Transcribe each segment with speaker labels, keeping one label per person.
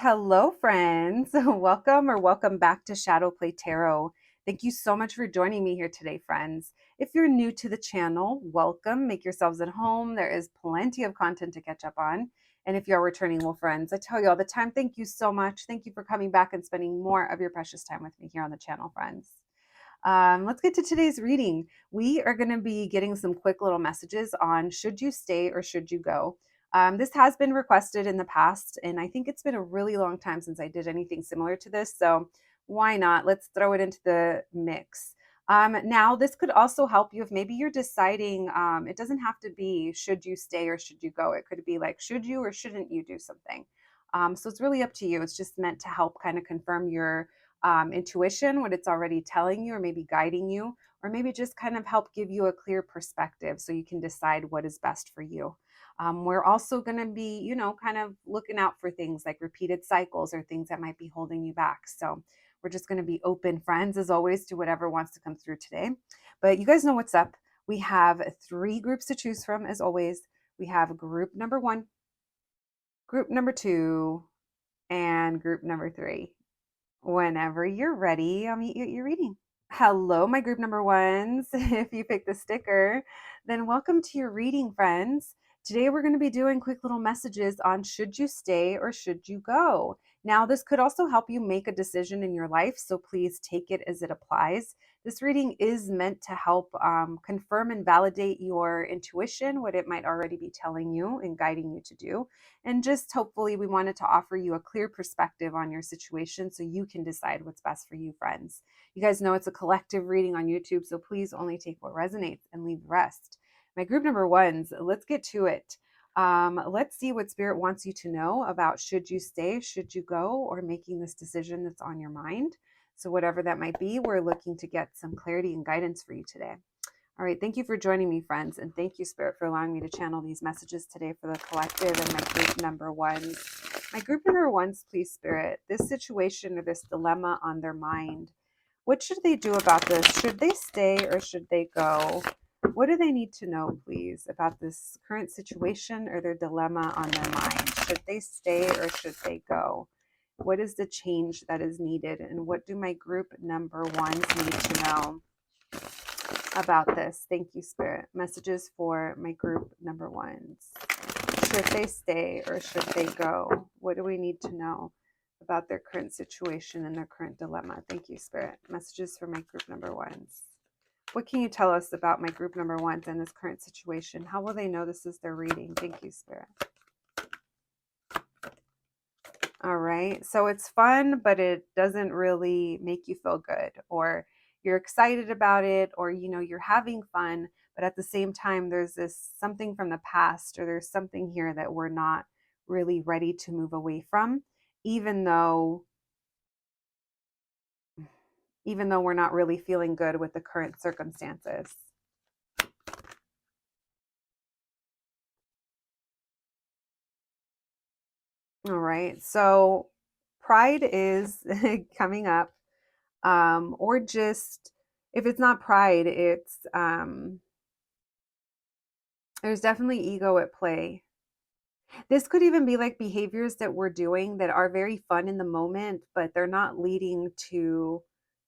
Speaker 1: Hello, friends. Welcome back to Shadow Play Tarot. Thank you so much for joining me here today, friends. If you're new to the channel, welcome. Make yourselves at home. There is plenty of content to catch up on. And if you're returning, well, friends, I tell you all the time, thank you so much. Thank you for coming back and spending more of your precious time with me here on the channel, friends. Let's get to today's reading. We are going to be getting some quick little messages on should you stay or should you go. This has been requested in the past, and I think it's been a really long time since I did anything similar to this. So why not? Let's throw it into the mix. Now, this could also help you if maybe you're deciding, it doesn't have to be should you stay or should you go. It could be like, should you or shouldn't you do something? So it's really up to you. It's just meant to help kind of confirm your intuition, what it's already telling you, or maybe guiding you, or maybe just kind of help give you a clear perspective so you can decide what is best for you. We're also going to be, kind of looking out for things like repeated cycles or things that might be holding you back. So we're just going to be open, friends, as always, to whatever wants to come through today. But you guys know what's up. We have 3 groups to choose from, as always. We have group number 1, group number 2, and group number 3. Whenever you're ready, I'll meet you at your reading. Hello, my group number ones. If you picked the sticker, then welcome to your reading, friends. Today, we're going to be doing quick little messages on should you stay or should you go. Now, this could also help you make a decision in your life, so please take it as it applies. This reading is meant to help confirm and validate your intuition, what it might already be telling you and guiding you to do. And just hopefully, we wanted to offer you a clear perspective on your situation so you can decide what's best for you, friends. You guys know it's a collective reading on YouTube, so please only take what resonates and leave the rest. My group number ones, let's get to it. Let's see what Spirit wants you to know about should you stay, should you go, or making this decision that's on your mind. So whatever that might be, we're looking to get some clarity and guidance for you today. All right, thank you for joining me, friends, and thank you, Spirit, for allowing me to channel these messages today for the collective and my group number ones. My group number ones, please, Spirit, this situation or this dilemma on their mind, what should they do about this? Should they stay or should they go? What do they need to know, please, about this current situation or their dilemma on their mind? Should they stay or should they go? What is the change that is needed? And what do my group number ones need to know about this? Thank you, Spirit. Messages for my group number ones. Should they stay or should they go? What do we need to know about their current situation and their current dilemma? Thank you, Spirit. Messages for my group number ones. What can you tell us about my group number ones and this current situation? How will they know this is their reading? Thank you, Spirit. All right. So it's fun, but it doesn't really make you feel good, or you're excited about it, or, you're having fun, but at the same time, there's this something from the past, or there's something here that we're not really ready to move away from, even though we're not really feeling good with the current circumstances. All right. So pride is coming up, or just if it's not pride, it's there's definitely ego at play. This could even be like behaviors that we're doing that are very fun in the moment, but they're not leading to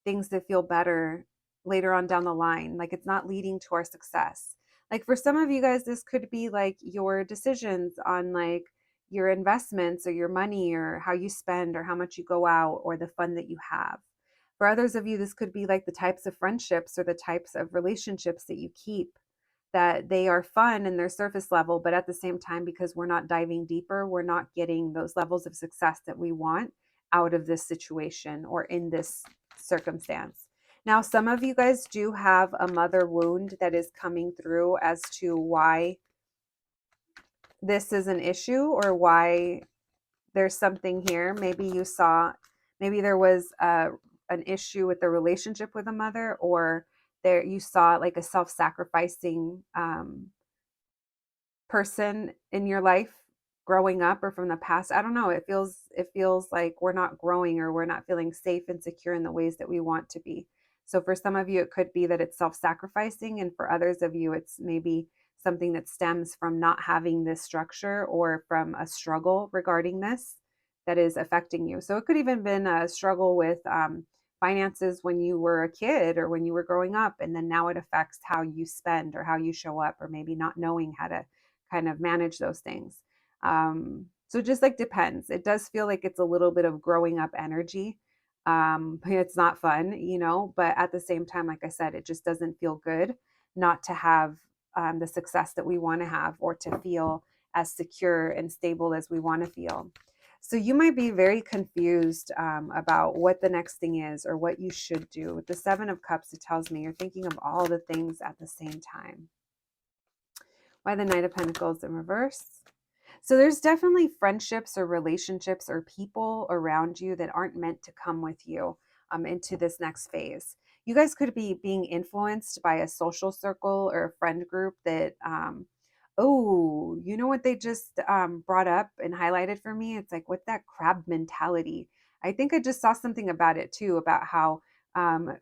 Speaker 1: things that feel better later on down the line. Like it's not leading to our success. Like for some of you guys, this could be like your decisions on like your investments or your money or how you spend or how much you go out or the fun that you have. For others of you, this could be like the types of friendships or the types of relationships that you keep, that they are fun in their surface level, but at the same time, because we're not diving deeper, we're not getting those levels of success that we want out of this situation or in this circumstance. Now, some of you guys do have a mother wound that is coming through as to why this is an issue or why there's something here. Maybe there was an issue with the relationship with a mother, or there you saw like a self-sacrificing person in your life growing up or from the past. I don't know. It feels like we're not growing or we're not feeling safe and secure in the ways that we want to be. So for some of you, it could be that it's self-sacrificing, and for others of you, it's maybe something that stems from not having this structure or from a struggle regarding this that is affecting you. So it could even been a struggle with finances when you were a kid or when you were growing up, and then now it affects how you spend or how you show up, or maybe not knowing how to kind of manage those things. So it just like depends. It does feel like it's a little bit of growing up energy. It's not fun, but at the same time, like I said, it just doesn't feel good not to have the success that we want to have, or to feel as secure and stable as we want to feel. So you might be very confused about what the next thing is or what you should do. With the Seven of Cups, it tells me you're thinking of all the things at the same time. Why the Knight of Pentacles in reverse? So there's definitely friendships or relationships or people around you that aren't meant to come with you into this next phase. You guys could be being influenced by a social circle or a friend group that, oh, you know what they just brought up and highlighted for me? It's like with that crab mentality. I think I just saw something about it too, about how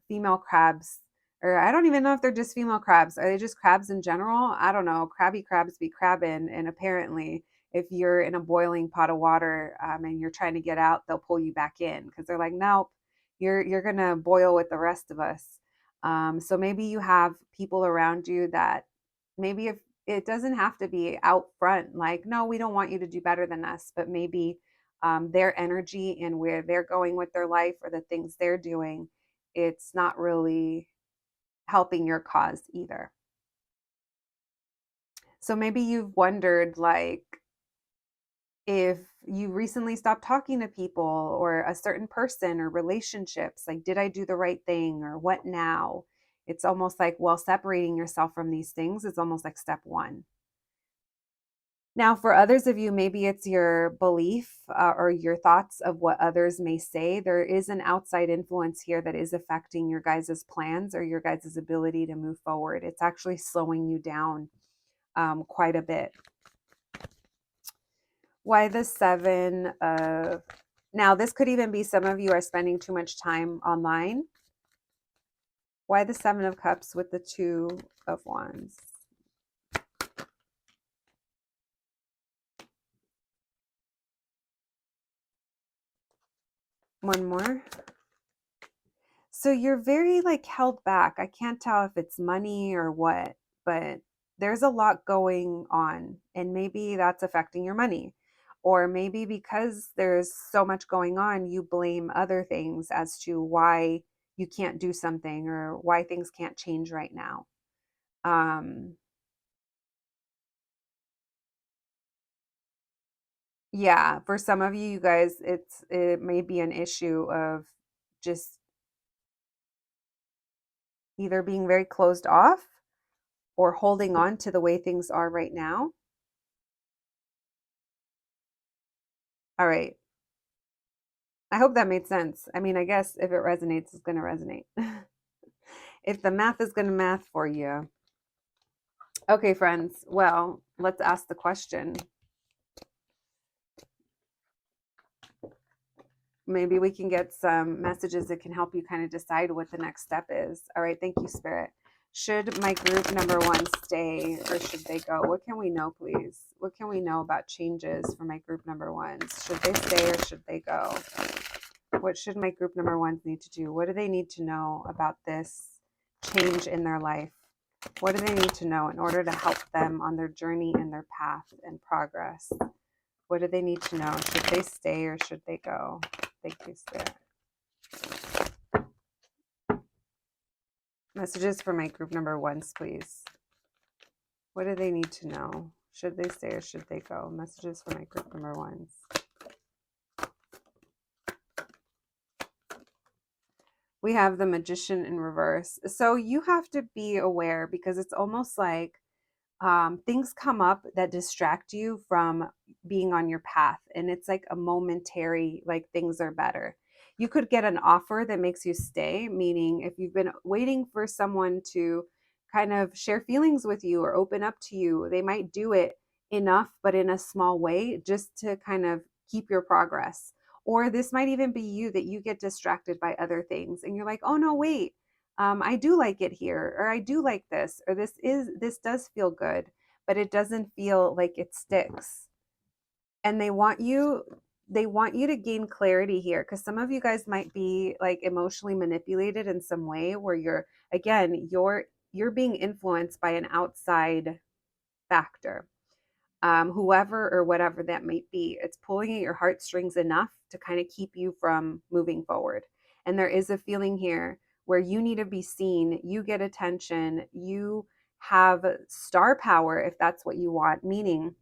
Speaker 1: female crabs, or I don't even know if they're just female crabs. Are they just crabs in general? I don't know. Crabby crabs be crabbing. And apparently, if you're in a boiling pot of water and you're trying to get out, they'll pull you back in because they're like, nope, you're gonna boil with the rest of us. So maybe you have people around you that maybe, if it doesn't have to be out front, like, no, we don't want you to do better than us, but maybe their energy and where they're going with their life or the things they're doing, it's not really helping your cause either. So maybe you've wondered, like, if you recently stopped talking to people or a certain person or relationships, like, did I do the right thing or what now? It's almost like, well, separating yourself from these things is almost like step one. Now, for others of you, maybe it's your belief or your thoughts of what others may say. There is an outside influence here that is affecting your guys' plans or your guys' ability to move forward. It's actually slowing you down quite a bit. Why the Seven of... Now, this could even be some of you are spending too much time online. Why the Seven of Cups with the Two of Wands? One more. So you're very like held back. I can't tell if it's money or what, but there's a lot going on, and maybe that's affecting your money. Or maybe because there's so much going on, you blame other things as to why you can't do something or why things can't change right now. Um, yeah, for some of you, you guys, it may be an issue of just either being very closed off or holding on to the way things are right now. All right. I hope that made sense. I mean, I guess if it resonates, it's going to resonate. If the math is going to math for you. Okay, friends. Well, let's ask the question. Maybe we can get some messages that can help you kind of decide what the next step is. All right. Thank you, Spirit. Should my group number one stay or should they go? What can we know, please? What can we know about changes for my group number ones? Should they stay or should they go? What should my group number ones need to do? What do they need to know about this change in their life? What do they need to know in order to help them on their journey and their path and progress? What do they need to know? Should they stay or should they go? Thank you, Spirit. Messages for my group number ones, please. What do they need to know? Should they stay or should they go? Messages for my group number ones. We have the Magician in reverse. So you have to be aware because it's almost like things come up that distract you from being on your path. And it's like a momentary, like things are better. You could get an offer that makes you stay, meaning if you've been waiting for someone to kind of share feelings with you or open up to you, they might do it enough, but in a small way, just to kind of keep your progress. Or this might even be you that you get distracted by other things and you're like, oh no, wait, I do like it here, or I do like this, or this does feel good, but it doesn't feel like it sticks. And they want you, they want you to gain clarity here, because some of you guys might be like emotionally manipulated in some way where you're being influenced by an outside factor, whoever or whatever that might be. It's pulling at your heartstrings enough to kind of keep you from moving forward. And there is a feeling here where you need to be seen, you get attention, you have star power if that's what you want, meaning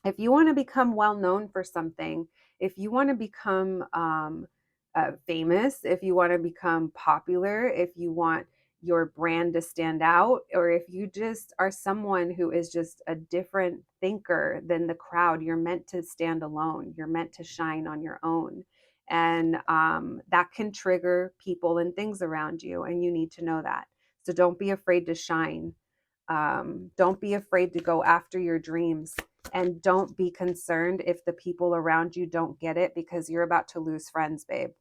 Speaker 1: if you want to become well known for something, if you want to become famous, if you want to become popular, if you want your brand to stand out, or if you just are someone who is just a different thinker than the crowd, you're meant to stand alone. You're meant to shine on your own. And that can trigger people and things around you, and you need to know that. So don't be afraid to shine. Don't be afraid to go after your dreams, and don't be concerned if the people around you don't get it, because you're about to lose friends, babe.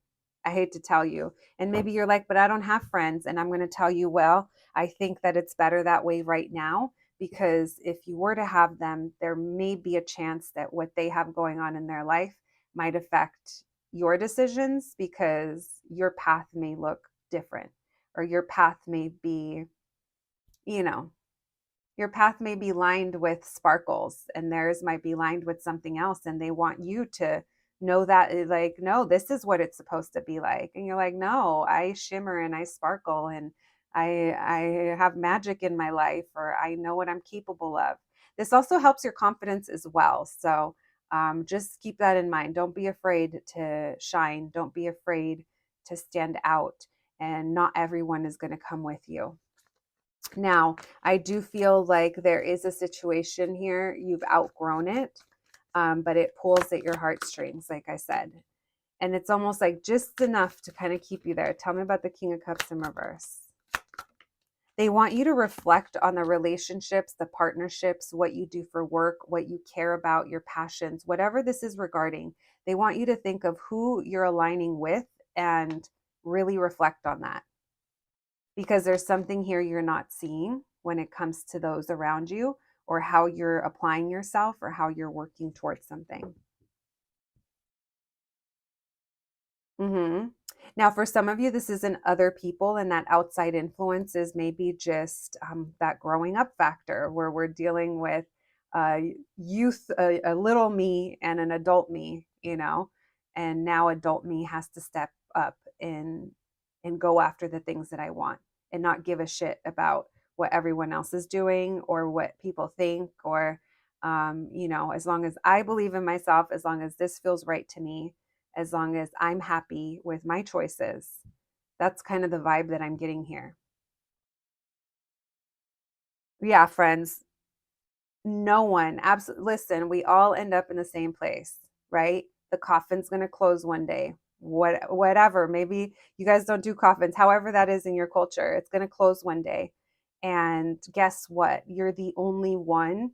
Speaker 1: I hate to tell you. And maybe you're like, but I don't have friends. And I'm going to tell you, well, I think that it's better that way right now, because if you were to have them, there may be a chance that what they have going on in their life might affect your decisions, because your path may look different, or your path may be, you know, your path may be lined with sparkles and theirs might be lined with something else, and they want you to know that, like, no, this is what it's supposed to be like. And you're like, no, I shimmer and I sparkle, and I have magic in my life, or I know what I'm capable of. This also helps your confidence as well. So just keep that in mind. Don't be afraid to shine. Don't be afraid to stand out, and not everyone is going to come with you. Now, I do feel like there is a situation here, you've outgrown it, but it pulls at your heartstrings, like I said. And it's almost like just enough to kind of keep you there. Tell me about the King of Cups in reverse. They want you to reflect on the relationships, the partnerships, what you do for work, what you care about, your passions, whatever this is regarding. They want you to think of who you're aligning with and really reflect on that, because there's something here you're not seeing when it comes to those around you, or how you're applying yourself, or how you're working towards something. Mm-hmm. Now, for some of you, this isn't other people, and that outside influence is maybe just that growing up factor where we're dealing with uh, youth, a little me and an adult me, and now adult me has to step up and go after the things that I want, and not give a shit about what everyone else is doing or what people think, or as long as I believe in myself, as long as this feels right to me, as long as I'm happy with my choices. That's kind of the vibe that I'm getting here. Yeah, friends, no one, absolutely, listen, we all end up in the same place, right? The coffin's going to close one day. Whatever, maybe you guys don't do coffins, however that is in your culture, it's going to close one day. And guess what? You're the only one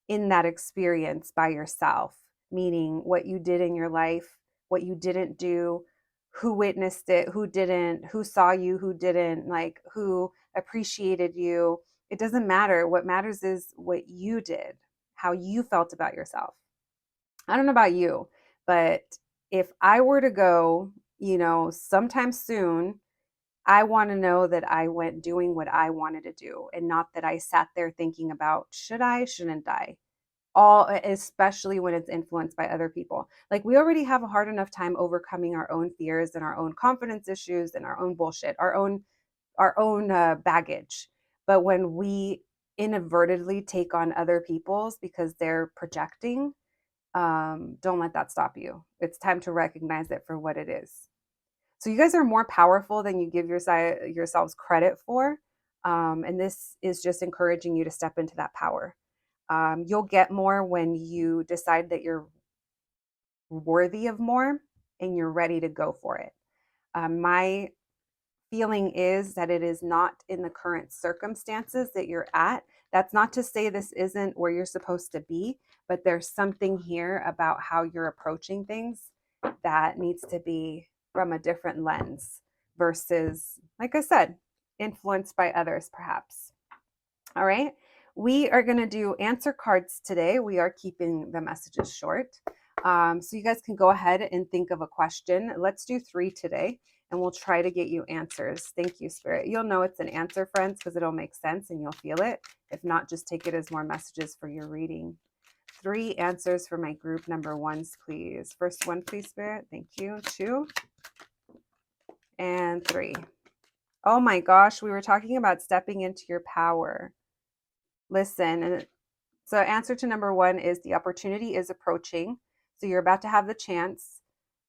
Speaker 1: in that experience by yourself, meaning what you did in your life, what you didn't do, who witnessed it, who didn't, who saw you, who didn't, like who appreciated you. It doesn't matter. What matters is what you did, how you felt about yourself. I don't know about you, but if I were to go, sometime soon, I want to know that I went doing what I wanted to do, and not that I sat there thinking about, should I, shouldn't I? All, especially when it's influenced by other people. Like, we already have a hard enough time overcoming our own fears and our own confidence issues and our own bullshit, our own baggage. But when we inadvertently take on other people's because they're projecting, don't let that stop you. It's time to recognize it for what it is. So you guys are more powerful than you give yourselves credit for. And this is just encouraging you to step into that power. You'll get more when you decide that you're worthy of more and you're ready to go for it. My feeling is that it is not in the current circumstances that you're at. That's not to say this isn't where you're supposed to be, but there's something here about how you're approaching things that needs to be from a different lens versus, like I said, influenced by others, perhaps. All right. We are going to do answer cards today. We are keeping the messages short. So you guys can go ahead and think of a question. Let's do 3 today, and we'll try to get you answers. Thank you, Spirit. You'll know it's an answer, friends, because it'll make sense and you'll feel it. If not, just take it as more messages for your reading. 3 answers for my group number 1s, please. First one, please, Spirit. Thank you. 2 and 3. Oh my gosh, we were talking about stepping into your power. Listen, and so answer to number 1 is the opportunity is approaching. So you're about to have the chance.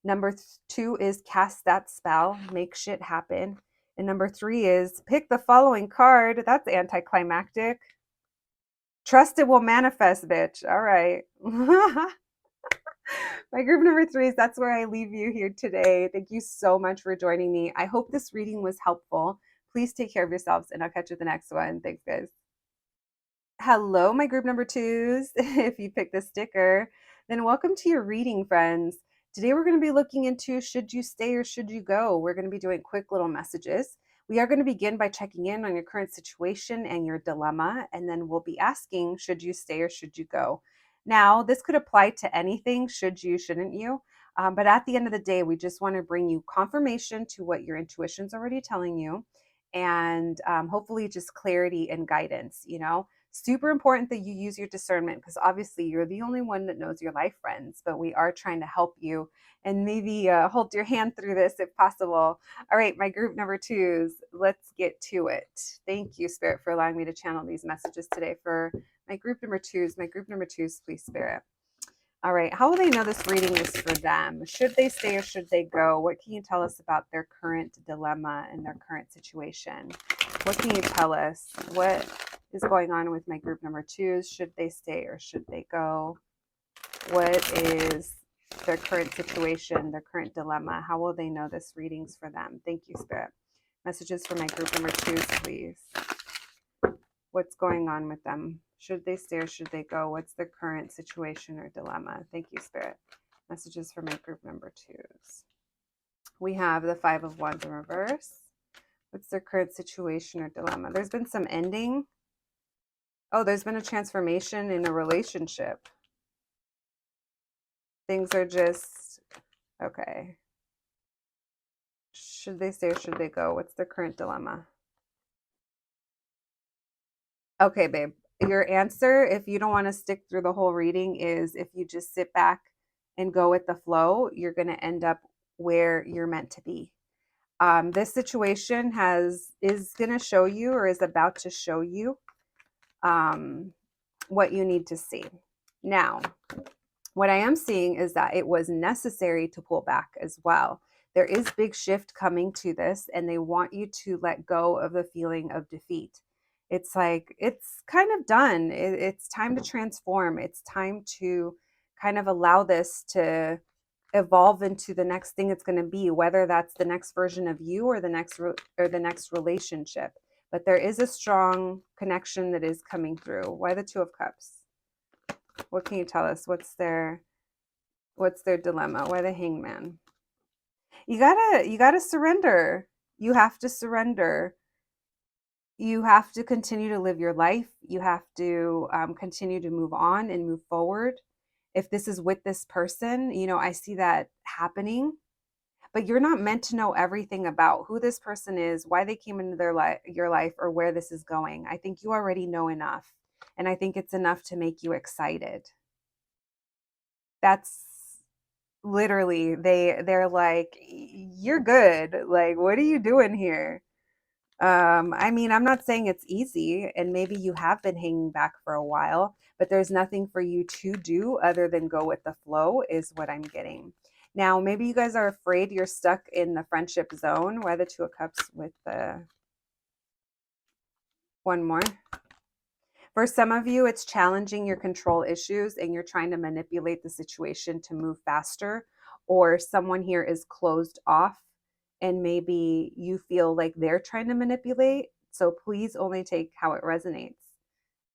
Speaker 1: Number 2 is cast that spell, make shit happen. And number 3 is pick the following card. That's anticlimactic. Trust it will manifest, bitch. All right. My group number 3 is that's where I leave you here today. Thank you so much for joining me. I hope this reading was helpful. Please take care of yourselves, and I'll catch you at the next one. Thanks, guys. Hello, my group number 2s. If you picked the sticker, then welcome to your reading, friends. Today we're going to be looking into should you stay or should you go? We're going to be doing quick little messages. We are going to begin by checking in on your current situation and your dilemma, and then we'll be asking should you stay or should you go? Now, this could apply to anything, should you, shouldn't you? But at the end of the day, we just want to bring you confirmation to what your intuition's already telling you, and hopefully just clarity and guidance, super important that you use your discernment because obviously you're the only one that knows your life, friends, but we are trying to help you and maybe hold your hand through this if possible. All right, my group number 2s, let's get to it. Thank you, Spirit, for allowing me to channel these messages today for my group number 2s. My group number 2s, please, Spirit. All right, how will they know this reading is for them? Should they stay or should they go? What can you tell us about their current dilemma and their current situation? What can you tell us? What is going on with my group number 2s? Should they stay or should they go? What is their current situation, their current dilemma? How will they know this reading's for them? Thank you, Spirit. Messages for my group number 2s, please. What's going on with them? Should they stay or should they go? What's their current situation or dilemma? Thank you, Spirit. Messages for my group number 2s. We have the 5 of Wands in reverse. What's their current situation or dilemma? There's been some ending. Oh, there's been a transformation in a relationship. Things are just, okay. Should they stay or should they go? What's their current dilemma? Okay, babe. Your answer, if you don't want to stick through the whole reading, is if you just sit back and go with the flow, you're going to end up where you're meant to be. This situation is going to show you or is about to show you what you need to see. Now, what I am seeing is that it was necessary to pull back as well. There is big shift coming to this, and they want you to let go of the feeling of defeat. It's like, it's kind of done. It's time to transform. It's time to kind of allow this to evolve into the next thing it's going to be, whether that's the next version of you or the next relationship. But there is a strong connection that is coming through. Why the 2 of Cups? What can you tell us? What's their dilemma? Why the Hangman? You gotta surrender. You have to surrender. You have to continue to live your life. You have to continue to move on and move forward. If this is with this person, I see that happening. But you're not meant to know everything about who this person is, why they came into your life, or where this is going. I think you already know enough, and I think it's enough to make you excited. That's literally they're like, you're good. Like, what are you doing here? I mean, I'm not saying it's easy, and maybe you have been hanging back for a while, but there's nothing for you to do other than go with the flow, is what I'm getting. Now, maybe you guys are afraid you're stuck in the friendship zone. Why the 2 of Cups with the one more? For some of you, it's challenging your control issues and you're trying to manipulate the situation to move faster, or someone here is closed off and maybe you feel like they're trying to manipulate. So please only take how it resonates.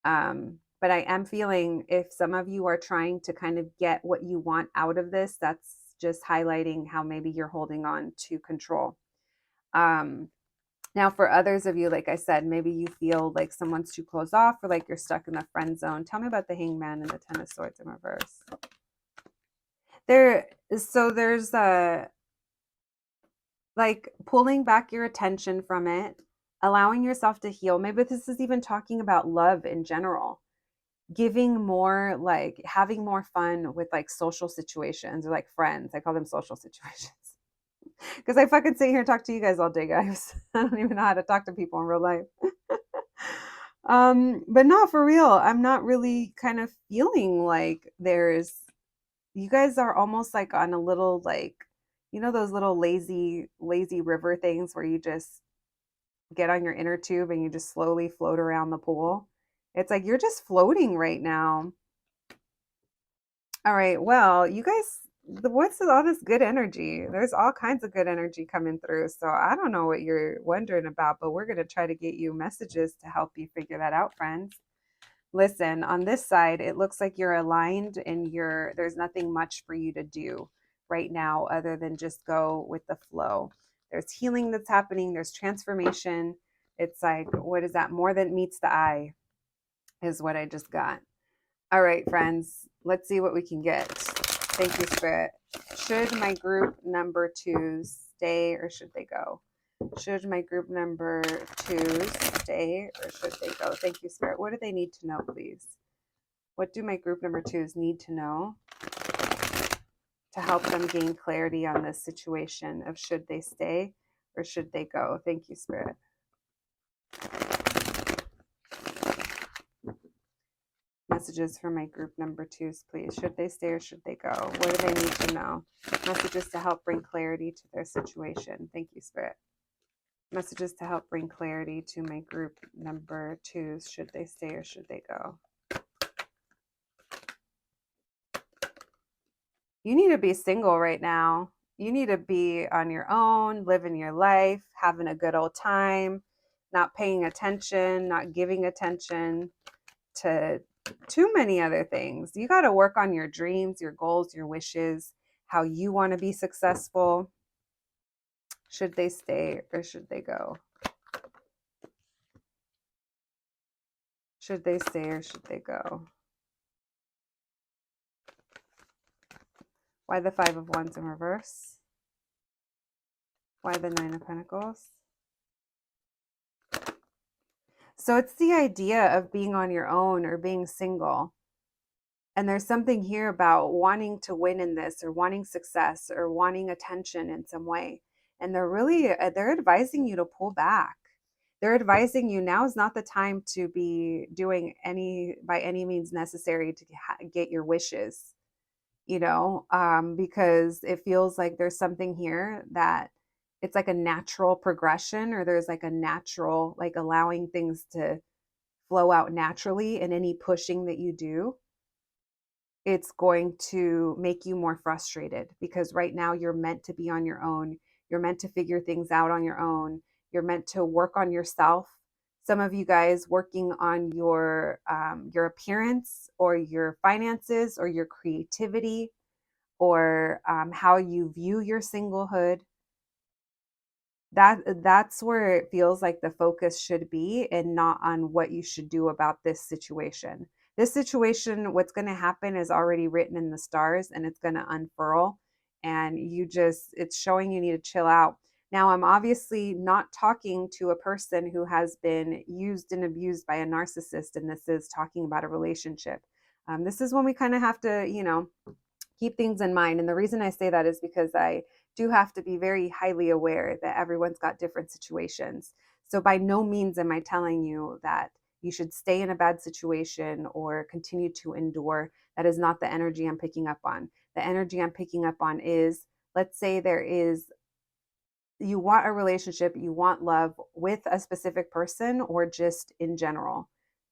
Speaker 1: But I am feeling if some of you are trying to kind of get what you want out of this, that's just highlighting how maybe you're holding on to control. Now, for others of you, like I said, maybe you feel like someone's too closed off or like you're stuck in the friend zone. Tell me about the Hangman and the 10 of Swords in reverse. There's a like pulling back your attention from it, allowing yourself to heal. Maybe this is even talking about love in general, giving more, like having more fun with like social situations or like friends. I call them social situations because I fucking sit here and talk to you guys all day, guys. I don't even know how to talk to people in real life. But not for real. I'm not really kind of feeling like you guys are almost like on a little like, those little lazy river things where you just get on your inner tube and you just slowly float around the pool. It's like you're just floating right now. All right. Well, you guys, what's all this good energy? There's all kinds of good energy coming through. So I don't know what you're wondering about, but we're going to try to get you messages to help you figure that out, friends. Listen, on this side, it looks like you're aligned and there's nothing much for you to do right now other than just go with the flow. There's healing that's happening, there's transformation. It's like, what is that? More than meets the eye is what I just got. All right, friends, let's see what we can get. Thank you, Spirit. Should my group number twos stay or should they go? Should my group number twos stay or should they go? Thank you, Spirit. What do they need to know, please? What do my group number twos need to know to help them gain clarity on this situation of should they stay or should they go? Thank you, Spirit. Messages for my group number twos, please. Should they stay or should they go? What do they need to know? Messages to help bring clarity to their situation. Thank you, Spirit. Messages to help bring clarity to my group number twos. Should they stay or should they go? You need to be single right now. You need to be on your own, living your life, having a good old time, not paying attention, not giving attention to too many other things. You got to work on your dreams, your goals, your wishes, how you want to be successful. Should they stay or should they go? Should they stay or should they go? Why the Five of Wands in reverse? Why the Nine of Pentacles? So it's the idea of being on your own or being single. And there's something here about wanting to win in this or wanting success or wanting attention in some way. And they're advising you to pull back. They're advising you now is not the time to be doing by any means necessary to get your wishes, because it feels like there's something here that it's like a natural progression or there's like a natural, like allowing things to flow out naturally, and any pushing that you do, it's going to make you more frustrated because right now you're meant to be on your own. You're meant to figure things out on your own. You're meant to work on yourself. Some of you guys working on your appearance or your finances or your creativity or how you view your singlehood. That's where it feels like the focus should be and not on what you should do about this situation. This situation, what's going to happen is already written in the stars and it's going to unfurl, and it's showing you need to chill out. Now, I'm obviously not talking to a person who has been used and abused by a narcissist, and this is talking about a relationship. This is when we kind of have to, keep things in mind. And the reason I say that is because I do have to be very highly aware that everyone's got different situations. So by no means am I telling you that you should stay in a bad situation or continue to endure. That is not the energy I'm picking up on. The energy I'm picking up on is, let's say you want a relationship, you want love with a specific person or just in general.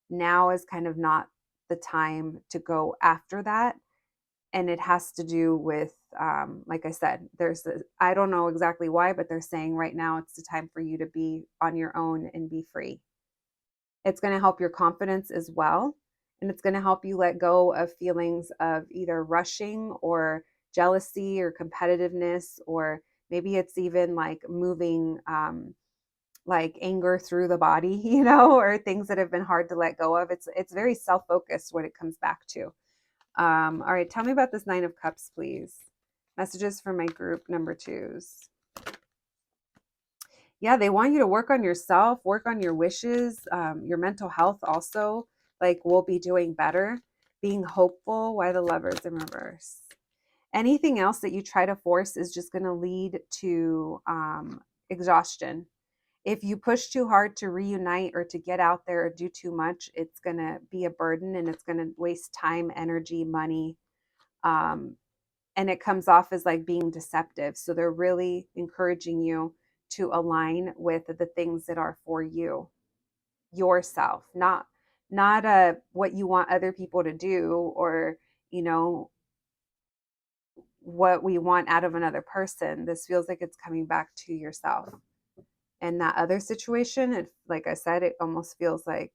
Speaker 1: Now is kind of not the time to go after that, and it has to do with like I said, I don't know exactly why, but they're saying right now it's the time for you to be on your own and be free. It's going to help your confidence as well, and it's going to help you let go of feelings of either rushing or jealousy or competitiveness, or maybe it's even like moving like anger through the body, or things that have been hard to let go of. It's very self-focused when it comes back to. All right, tell me about this Nine of Cups, please. Messages for my group number twos. Yeah, they want you to work on yourself, work on your wishes, your mental health also. Like, we'll be doing better. Being hopeful. Why the Lovers in reverse? Anything else that you try to force is just going to lead to exhaustion. If you push too hard to reunite or to get out there or do too much, it's going to be a burden and it's going to waste time, energy, money. Um, and it comes off as like being deceptive. So they're really encouraging you to align with the things that are for you, yourself, not what you want other people to do, or you know what we want out of another person. This feels like it's coming back to yourself. And that other situation, it, like I said, it almost feels like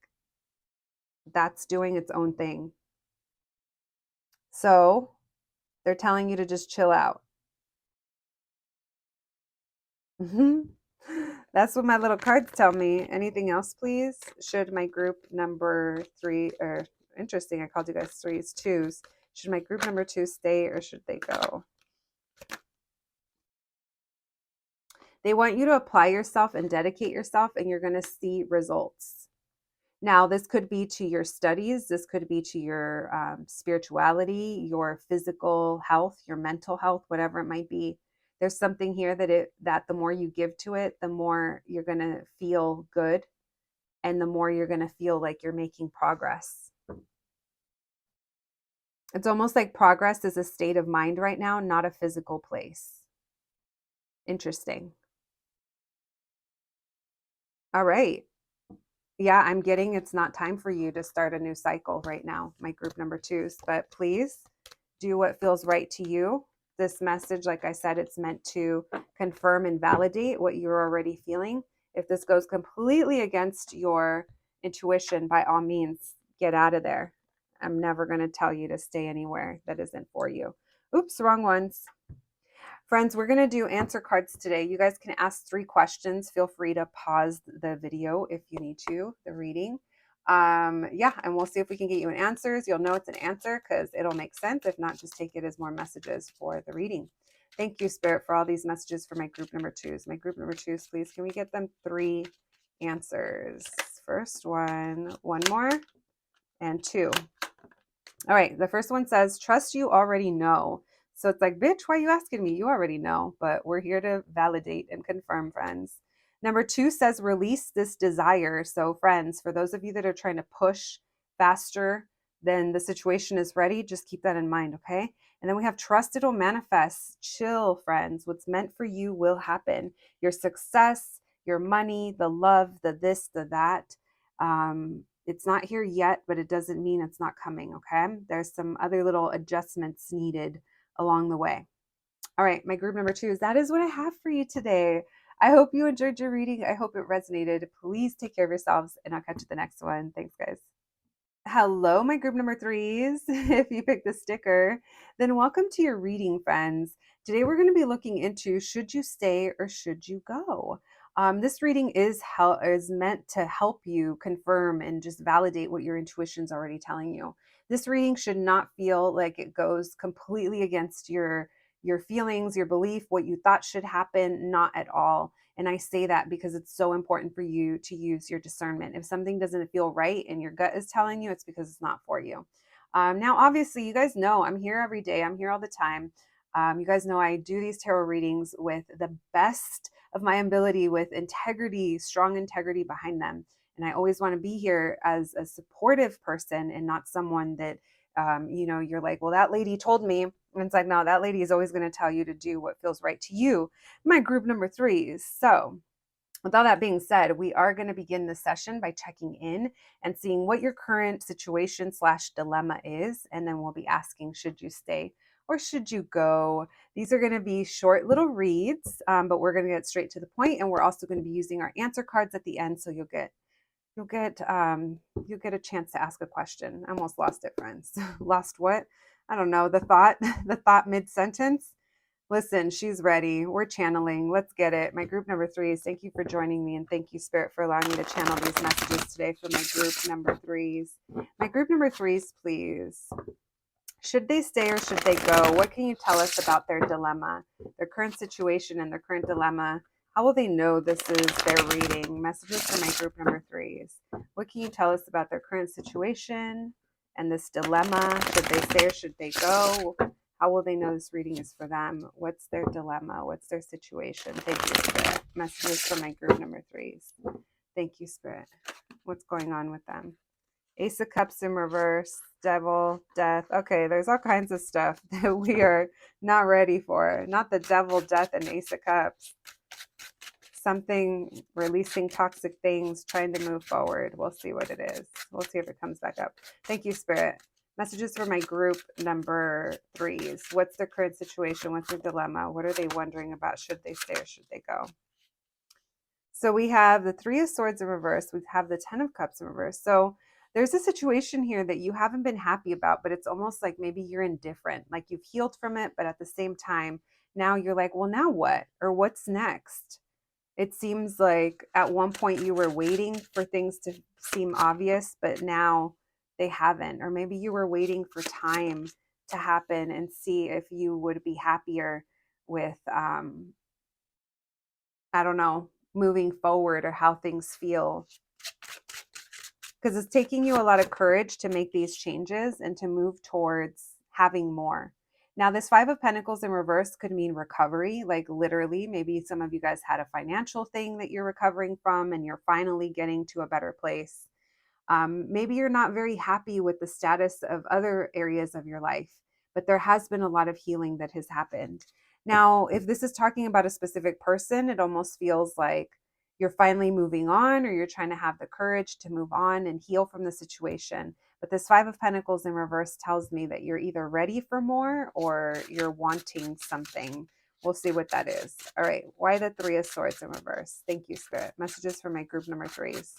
Speaker 1: that's doing its own thing. So they're telling you to just chill out. That's what my little cards tell me. Anything else, please? Should my group number three, or interesting, I called you guys threes, twos. Should my group number two stay or should they go? They want you to apply yourself and dedicate yourself, and you're going to see results. Now, this could be to your studies, this could be to your spirituality, your physical health, your mental health, whatever it might be. There's something here that the more you give to it, the more you're going to feel good, and the more you're going to feel like you're making progress. It's almost like progress is a state of mind right now, not a physical place. Interesting. All right. Yeah, I'm getting it's not time for you to start a new cycle right now, my group number twos, but please do what feels right to you. This message, like I said, it's meant to confirm and validate what you're already feeling. If this goes completely against your intuition, by all means, get out of there. I'm never going to tell you to stay anywhere that isn't for you. Oops, wrong ones. Friends, we're going to do answer cards today. You guys can ask 3 questions. Feel free to pause the video if you need to, the reading. Yeah, and we'll see if we can get you an answers. You'll know it's an answer because it'll make sense. If not, just take it as more messages for the reading. Thank you, Spirit, for all these messages for my group number twos. My group number twos, please, can we get them 3 answers? First one more, and 2. All right, the first one says, trust you already know. So it's like, bitch, why are you asking me? You already know, but we're here to validate and confirm, friends. Number 2 says, release this desire. So, friends, for those of you that are trying to push faster than the situation is ready, just keep that in mind, okay? And then we have trust it'll manifest. Chill, friends. What's meant for you will happen. Your success, your money, the love, the this, the that. It's not here yet, but it doesn't mean it's not coming, okay? There's some other little adjustments needed along the way. All right, my group number 2 is that is what I have for you today. I hope you enjoyed your reading. I hope it resonated. Please take care of yourselves, and I'll catch you the next one. Thanks, guys. Hello, my group number threes. If you picked the sticker, then welcome to your reading, friends. Today we're going to be looking into should you stay or should you go? This reading is meant to help you confirm and just validate what your intuition's already telling you. This reading should not feel like it goes completely against your feelings, your belief, what you thought should happen, not at all. And I say that because it's so important for you to use your discernment. If something doesn't feel right and your gut is telling you, it's because it's not for you. Now, obviously, you guys know I'm here every day. I'm here all the time. You guys know I do these tarot readings with the best of my ability, with integrity, strong integrity behind them. And I always want to be here as a supportive person and not someone that, you're like, well, that lady told me. And it's like, no, that lady is always going to tell you to do what feels right to you. My group number threes. So, with all that being said, we are going to begin this session by checking in and seeing what your current situation / dilemma is. And then we'll be asking, should you stay or should you go? These are going to be short little reads, but we're going to get straight to the point. And we're also going to be using our answer cards at the end. So you'll get a chance to ask a question. I almost lost it, friends. Lost what? I don't know. The thought mid-sentence. Listen, she's ready. We're channeling. Let's get it. My group number threes, thank you for joining me. And thank you, Spirit, for allowing me to channel these messages today for my group number threes. My group number threes, please. Should they stay or should they go? What can you tell us about their dilemma, their current situation and their current dilemma? How will they know this is their reading? Messages for my group number threes. What can you tell us about their current situation and this dilemma? Should they stay or should they go? How will they know this reading is for them? What's their dilemma? What's their situation? Thank you, Spirit. Messages for my group number threes. Thank you, Spirit. What's going on with them? Ace of Cups in reverse, Devil, Death. Okay, there's all kinds of stuff that we are not ready for. Not the Devil, Death, and Ace of Cups. Something releasing toxic things, trying to move forward. We'll see what it is. We'll see if it comes back up. Thank you, Spirit. Messages for my group number threes. What's their current situation? What's their dilemma? What are they wondering about? Should they stay or should they go? So we have the Three of Swords in reverse. We have the Ten of Cups in reverse. So there's a situation here that you haven't been happy about, but it's almost like maybe you're indifferent. Like you've healed from it, but at the same time, now you're like, well, now what? Or what's next? It seems like at one point you were waiting for things to seem obvious, but now they haven't. Or maybe you were waiting for time to happen and see if you would be happier with, I don't know, moving forward or how things feel. Because it's taking you a lot of courage to make these changes and to move towards having more. Now, this Five of Pentacles in reverse could mean recovery, like literally, maybe some of you guys had a financial thing that you're recovering from and you're finally getting to a better place. Maybe you're not very happy with the status of other areas of your life, but there has been a lot of healing that has happened. Now, if this is talking about a specific person, it almost feels like you're finally moving on or you're trying to have the courage to move on and heal from the situation. But this Five of Pentacles in reverse tells me that you're either ready for more or you're wanting something. We'll see what that is. All right. Why the Three of Swords in reverse? Thank you, Spirit. Messages for my group number threes.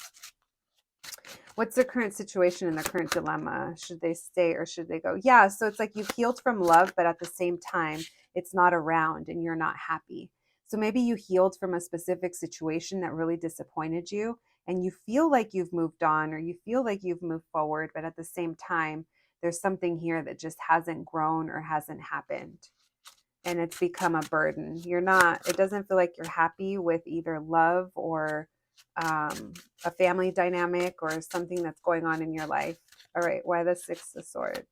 Speaker 1: What's their current situation and their current dilemma? Should they stay or should they go? Yeah, so it's like you've healed from love, but at the same time, it's not around and you're not happy. So maybe you healed from a specific situation that really disappointed you and you feel like you've moved on or you feel like you've moved forward, but at the same time, there's something here that just hasn't grown or hasn't happened. And it's become a burden. You're not, it doesn't feel like you're happy with either love or a family dynamic or something that's going on in your life. All right, why the Six of Swords?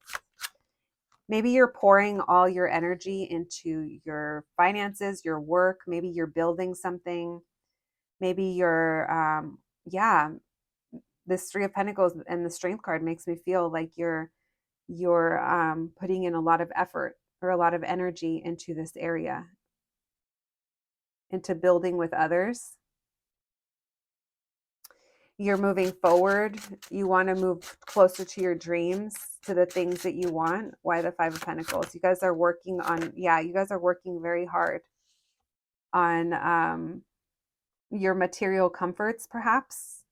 Speaker 1: Maybe you're pouring all your energy into your finances, your work. Maybe you're building something. Maybe you're, yeah, this Three of Pentacles and the Strength card makes me feel like you're putting in a lot of effort or a lot of energy into this area, into building with others. You're moving forward. You want to move closer to your dreams, to the things that you want. Why the Five of Pentacles? You guys are working on, yeah, you guys are working very hard on your material comforts, perhaps.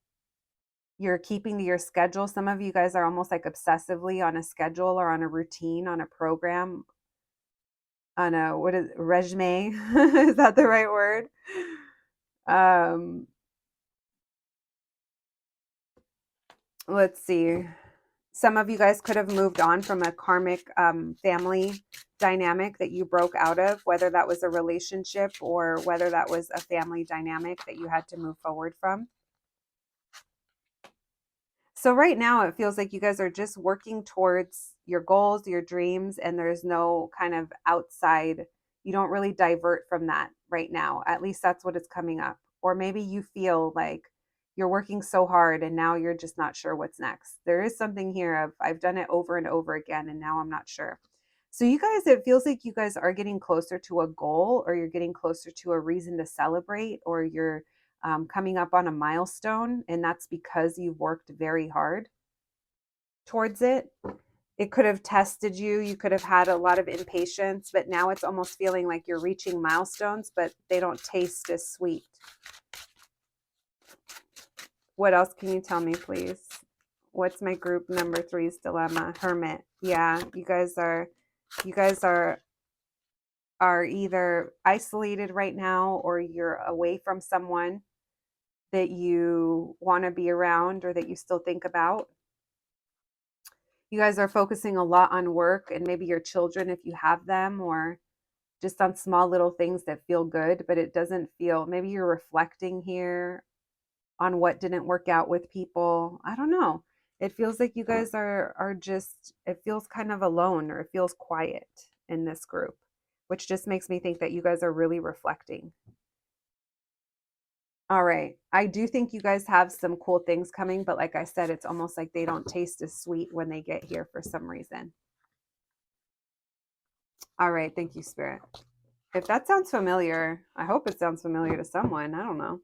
Speaker 1: You're keeping to your schedule. Some of you guys are almost like obsessively on a schedule or on a routine, on a program, on a, what is resume? Is that the right word? Let's see. Some of you guys could have moved on from a karmic family dynamic that you broke out of, whether that was a relationship or whether that was a family dynamic that you had to move forward from. So right now it feels like you guys are just working towards your goals, your dreams, and there's no kind of outside, you don't really divert from that right now. At least that's what is coming up. Or maybe you feel like you're working so hard and now you're just not sure what's next. There is something here of I've done it over and over again and now I'm not sure. So you guys, it feels like you guys are getting closer to a goal or you're getting closer to a reason to celebrate or you're coming up on a milestone, and that's because you've worked very hard towards it. It could have tested you. You could have had a lot of impatience, but now it's almost feeling like you're reaching milestones, but they don't taste as sweet. What else can you tell me, please? What's my group number three's dilemma? Hermit. Yeah, you guys are either isolated right now or you're away from someone that you want to be around or that you still think about. You guys are focusing a lot on work and maybe your children if you have them, or just on small little things that feel good, but it doesn't feel, maybe you're reflecting here on what didn't work out with people. I don't know. It feels like you guys are just, it feels kind of alone, or it feels quiet in this group, which just makes me think that you guys are really reflecting. All right. I do think you guys have some cool things coming, but like I said, it's almost like they don't taste as sweet when they get here for some reason. All right. Thank you, Spirit. If that sounds familiar, I hope it sounds familiar to someone. I don't know.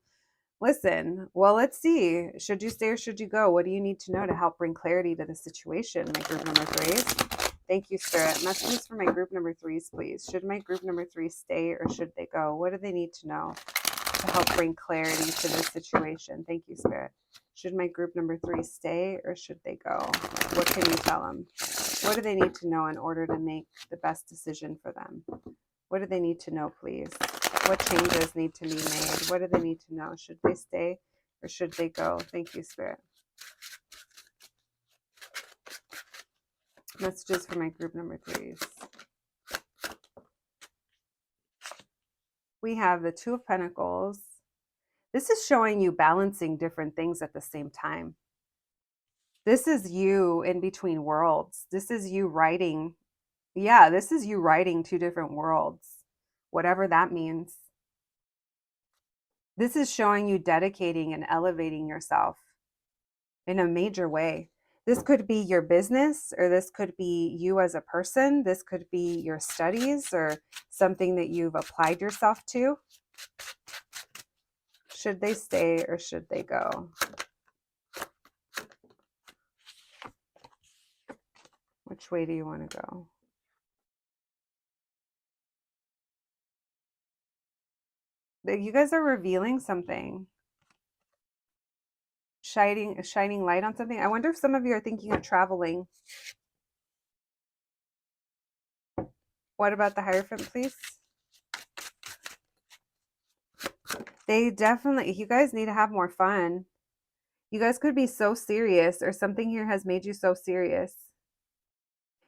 Speaker 1: Listen, well, let's see. Should you stay or should you go? What do you need to know to help bring clarity to the situation? My group number threes. Thank you, Spirit. Messages for my group number threes, please. Should my group number three stay or should they go? What do they need to know to help bring clarity to this situation? Thank you, Spirit. Should my group number three stay or should they go? What can you tell them? What do they need to know in order to make the best decision for them? What do they need to know, please? What changes need to be made? What do they need to know? Should they stay or should they go? Thank you, Spirit. Messages for my group number threes. We have the Two of Pentacles. This is showing you balancing different things at the same time. This is you in between worlds. This is you writing. Yeah, this is you writing two different worlds, whatever that means. This is showing you dedicating and elevating yourself in a major way. This could be your business, or this could be you as a person. This could be your studies or something that you've applied yourself to. Should they stay or should they go? Which way do you want to go? You guys are revealing something. Shining light on something. I wonder if some of you are thinking of traveling. What about the Hierophant, please? They definitely, you guys need to have more fun. You guys could be so serious, or something here has made you so serious.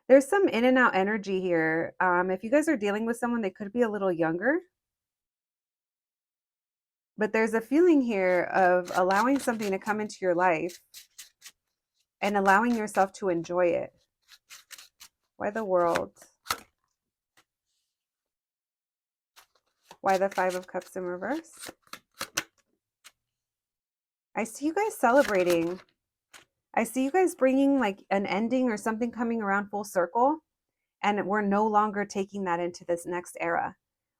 Speaker 1: There's some in and out energy here. If you guys are dealing with someone, they could be a little younger. But there's a feeling here of allowing something to come into your life and allowing yourself to enjoy it. Why the World? Why the Five of Cups in reverse? I see you guys celebrating. I see you guys bringing like an ending or something coming around full circle. And we're no longer taking that into this next era.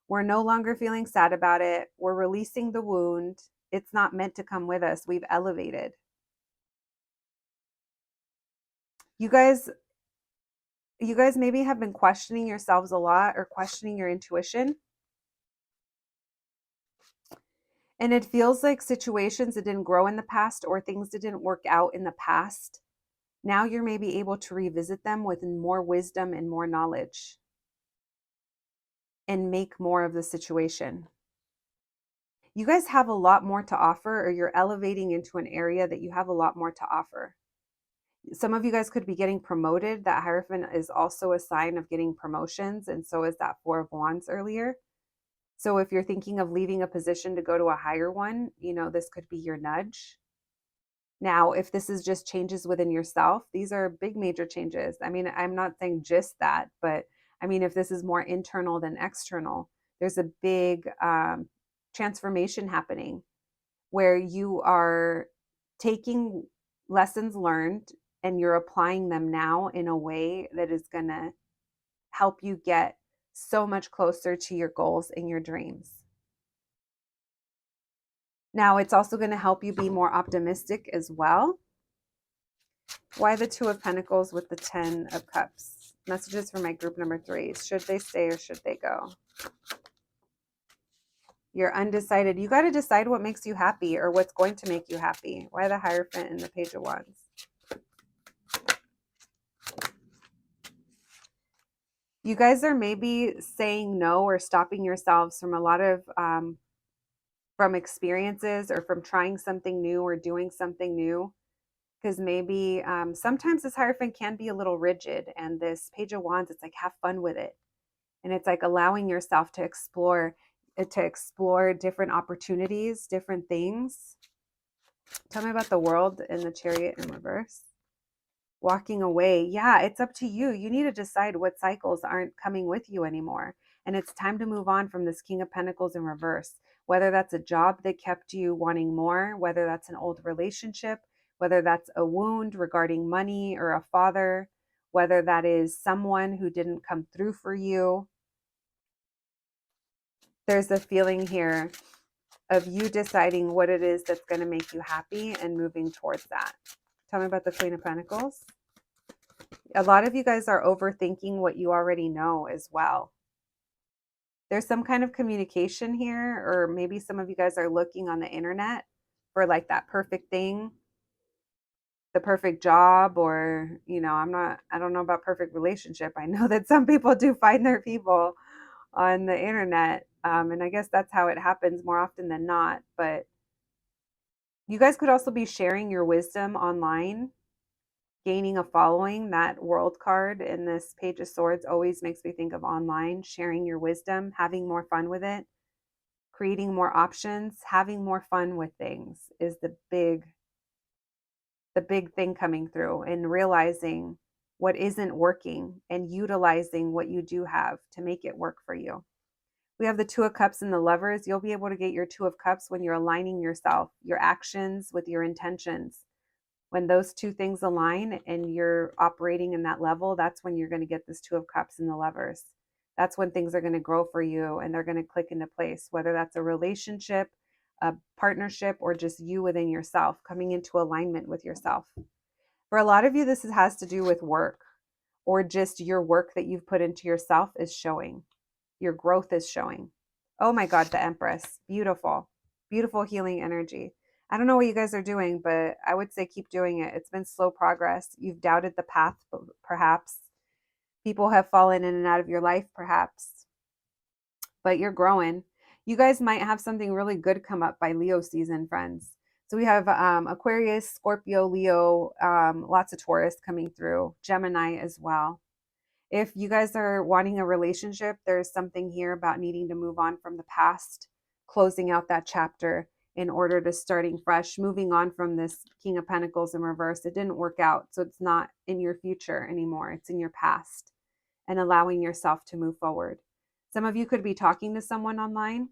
Speaker 1: We're no longer feeling sad about it. We're releasing the wound. It's not meant to come with us. We've elevated. You guys maybe have been questioning yourselves a lot, or questioning your intuition. And it feels like situations that didn't grow in the past, or things that didn't work out in the past, now you're maybe able to revisit them with more wisdom and more knowledge and make more of the situation. You guys have a lot more to offer, or you're elevating into an area that you have a lot more to offer. Some of you guys could be getting promoted. That Hierophant is also a sign of getting promotions, and so is that Four of Wands earlier. So if you're thinking of leaving a position to go to a higher one, this could be your nudge. Now, if this is just changes within yourself, these are big major changes. I mean, I'm not saying just that, but I mean, if this is more internal than external, there's a big transformation happening where you are taking lessons learned and you're applying them now in a way that is going to help you get so much closer to your goals and your dreams. Now, it's also going to help you be more optimistic as well. Why the Two of Pentacles with the Ten of Cups? Messages for my group number threes. Should they stay or should they go? You're undecided. You got to decide what makes you happy, or what's going to make you happy. Why the Hierophant and the Page of Wands? You guys are maybe saying no, or stopping yourselves from a lot of from experiences, or from trying something new or doing something new, because maybe sometimes this Hierophant can be a little rigid, and this Page of Wands, it's like have fun with it, and it's like allowing yourself to explore different opportunities, different things. Tell me about the World in the Chariot in reverse. Walking away. Yeah, it's up to you. You need to decide what cycles aren't coming with you anymore. And it's time to move on from this King of Pentacles in reverse. Whether that's a job that kept you wanting more, whether that's an old relationship, whether that's a wound regarding money or a father, whether that is someone who didn't come through for you. There's a feeling here of you deciding what it is that's going to make you happy and moving towards that. Tell me about the Queen of Pentacles. A lot of you guys are overthinking what you already know as well. There's some kind of communication here, or maybe some of you guys are looking on the internet for like that perfect thing, the perfect job, or, I don't know about perfect relationship. I know that some people do find their people on the internet. And I guess that's how it happens more often than not. But you guys could also be sharing your wisdom online, gaining a following. That World card in this Page of Swords always makes me think of online, sharing your wisdom, having more fun with it, creating more options, having more fun with things is the big thing coming through, and realizing what isn't working and utilizing what you do have to make it work for you. We have the Two of Cups and the Lovers. You'll be able to get your Two of Cups when you're aligning yourself, your actions with your intentions. When those two things align and you're operating in that level, that's when you're going to get this Two of Cups and the Lovers. That's when things are going to grow for you and they're going to click into place, whether that's a relationship, a partnership, or just you within yourself, coming into alignment with yourself. For a lot of you, this has to do with work, or just your work that you've put into yourself is showing. Your growth is showing. Oh my God, the Empress. Beautiful, beautiful healing energy. I don't know what you guys are doing, but I would say keep doing it. It's been slow progress. You've doubted the path, perhaps. People have fallen in and out of your life, perhaps, but you're growing. You guys might have something really good come up by Leo season, friends. So we have Aquarius, Scorpio, Leo, lots of Taurus coming through, Gemini as well. If you guys are wanting a relationship, there's something here about needing to move on from the past, closing out that chapter in order to starting fresh, moving on from this King of Pentacles in reverse. It didn't work out, so it's not in your future anymore. It's in your past, and allowing yourself to move forward. Some of you could be talking to someone online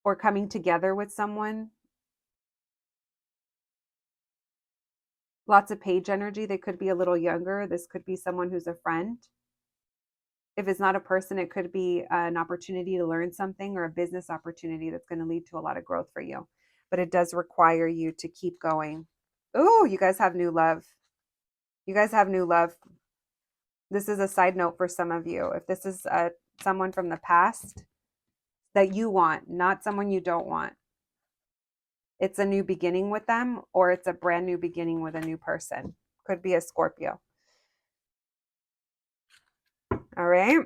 Speaker 1: or coming together with someone. Lots of page energy. They could be a little younger. This could be someone who's a friend. If it's not a person, it could be an opportunity to learn something, or a business opportunity that's going to lead to a lot of growth for you. But it does require you to keep going. Oh, you guys have new love. You guys have new love. This is a side note for some of you. If this is someone from the past that you want, not someone you don't want, it's a new beginning with them, or it's a brand new beginning with a new person. Could be a Scorpio. All right.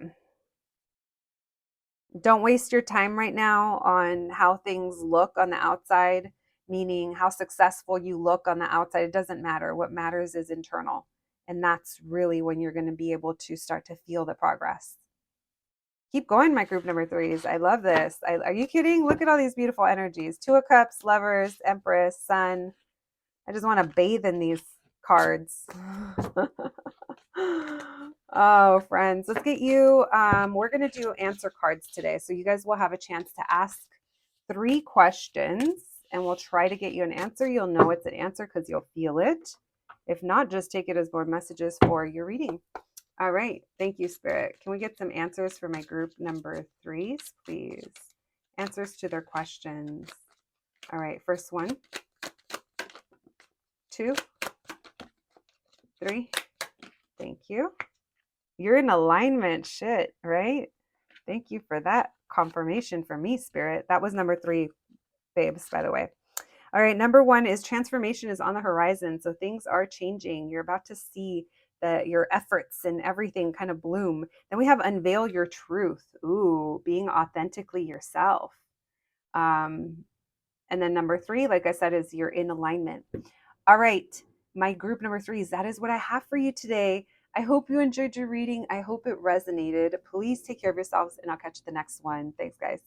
Speaker 1: Don't waste your time right now on how things look on the outside, meaning how successful you look on the outside. It doesn't matter. What matters is internal. And that's really when you're going to be able to start to feel the progress. Keep going, my group number threes. I love this. Are you kidding? Look at all these beautiful energies. Two of Cups, Lovers, Empress, Sun. I just want to bathe in these cards. Oh, friends, let's get you. We're going to do answer cards today. So you guys will have a chance to ask 3 questions, and we'll try to get you an answer. You'll know it's an answer because you'll feel it. If not, just take it as more messages for your reading. All right. Thank you, Spirit. Can we get some answers for my group number 3s, please? Answers to their questions. All right. First one, 2, 3. Thank you. You're in alignment. Shit, right? Thank you for that confirmation for me, Spirit. That was number 3, babes, by the way. All right. Number 1 is transformation is on the horizon. So things are changing. You're about to see that your efforts and everything kind of bloom. Then we have unveil your truth. Ooh, being authentically yourself. And then number three, like I said, is you're in alignment. All right, my group number three is that is what I have for you today. I hope you enjoyed your reading. I hope it resonated. Please take care of yourselves, and I'll catch you the next one. Thanks, guys.